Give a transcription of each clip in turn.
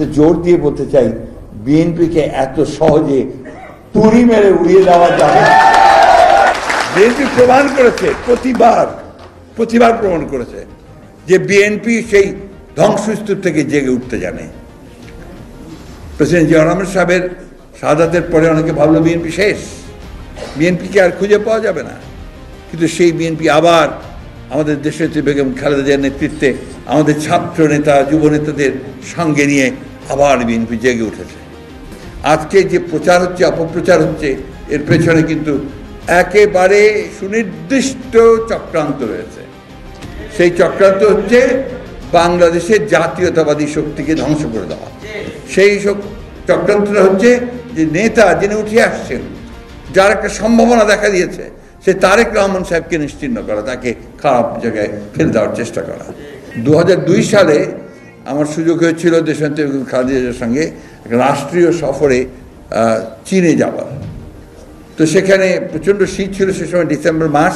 ক্ষেত্রে জোর দিয়ে বলতে চাই, বিএনপিকে এত সহজে তুড়ি মেরে উড়িয়ে দেওয়া যাবে না। বিএনপি প্রমাণ করেছে, প্রতিবার প্রমাণ করেছে যে বিএনপি সেই ধ্বংসস্তূপ থেকে জেগে উঠতে জানে। প্রেসিডেন্ট জিয়া রহমান সাহেবের শাহাদাতের পরে অনেকে ভাবলো বিএনপি শেষ, বিএনপিকে আর খুঁজে পাওয়া যাবে না, কিন্তু সেই বিএনপি আবার আমাদের দেশনেত্রী বেগম খালেদা জিয়ার নেতৃত্বে আমাদের ছাত্র নেতা যুব নেতাদের সঙ্গে নিয়ে আবার বিএনপি জেগে উঠেছে। আজকে যে প্রচার হচ্ছে, অপপ্রচার হচ্ছে, এর পেছনে কিন্তু একেবারে সুনির্দিষ্ট চক্রান্ত রয়েছে। সেই চক্রান্ত হচ্ছে বাংলাদেশের জাতীয়তাবাদী শক্তিকে ধ্বংস করে দেওয়া। সেই চক্রান্তটা হচ্ছে যে নেতা যিনি উঠে আসছেন, যার একটা সম্ভাবনা দেখা দিয়েছে, সে তারেক রহমান সাহেবকে নিশ্চিহ্ন করা, তাকে খারাপ জায়গায় ফেলে দেওয়ার চেষ্টা করা। 2002 সালে আমার সুযোগ হয়েছিল দেশনেত্রী বেগম খালেদা জিয়ার সঙ্গে রাষ্ট্রীয় সফরে চীনে যাওয়ার। তো সেখানে প্রচণ্ড শীত ছিল, সে সময় ডিসেম্বর মাস,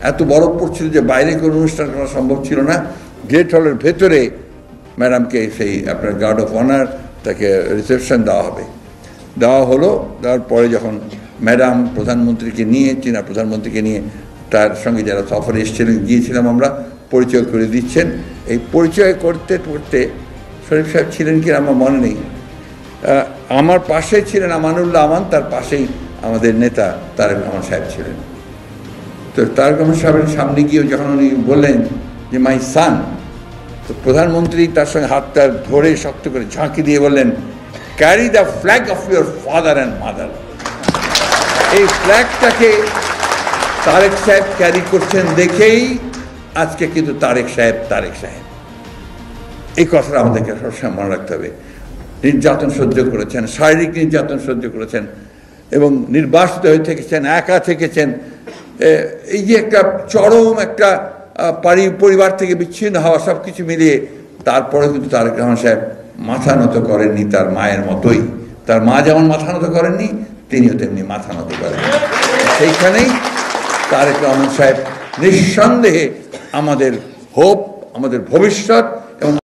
এত বরফ পড়ছিল যে বাইরে কোনো অনুষ্ঠান করা সম্ভব ছিল না। গ্রেট হলের ভেতরে ম্যাডামকে সেই আপনার গার্ড অফ অনার, তাকে রিসেপশন দেওয়া হলো। দেওয়ার পরে যখন ম্যাডাম প্রধানমন্ত্রীকে নিয়ে, চীনা প্রধানমন্ত্রীকে নিয়ে তার সঙ্গে যারা সফরে এসেছিলেন, গিয়েছিলাম আমরা, পরিচয় করে দিচ্ছেন। এই পরিচয় করতে করতে শরীফ সাহেব ছিলেন কি আমার মনে নেই, আমার পাশে ছিলেন আমানুল্লাহ আমান, তার পাশেই আমাদের নেতা তারেক রহমান সাহেব ছিলেন। তো তারেক রহমান সাহেবের সামনে গিয়ে যখন উনি বললেন যে মাই সান, তো প্রধানমন্ত্রী তার সঙ্গে হাতটা ধরে শক্ত করে ঝাঁকি দিয়ে বললেন, carry the flag of your father and mother. এই ফ্ল্যাগটাকে তারেক সাহেব ক্যারি করছেন দেখেই আজকে কিন্তু তারেক সাহেব। এই কথাটা আমাদেরকে সবসময় মনে রাখতে হবে। নির্যাতন সহ্য করেছেন, শারীরিক নির্যাতন সহ্য করেছেন, এবং নির্বাসিত হয়ে থেকেছেন, একা থেকেছেন। এই যে একটা চরম একটা পরিবার থেকে বিচ্ছিন্ন হওয়া, সব কিছু মিলিয়ে তারপরে কিন্তু তারেক রহমান সাহেব মাথা নত করেননি, তার মায়ের মতোই। তার মা যেমন মাথা নত করেননি, তিনিও তেমনি মাথা নত করেন। সেইখানেই তারেক রহমান সাহেব নিঃসন্দেহে আমাদের হোপ, আমাদের ভবিষ্যৎ,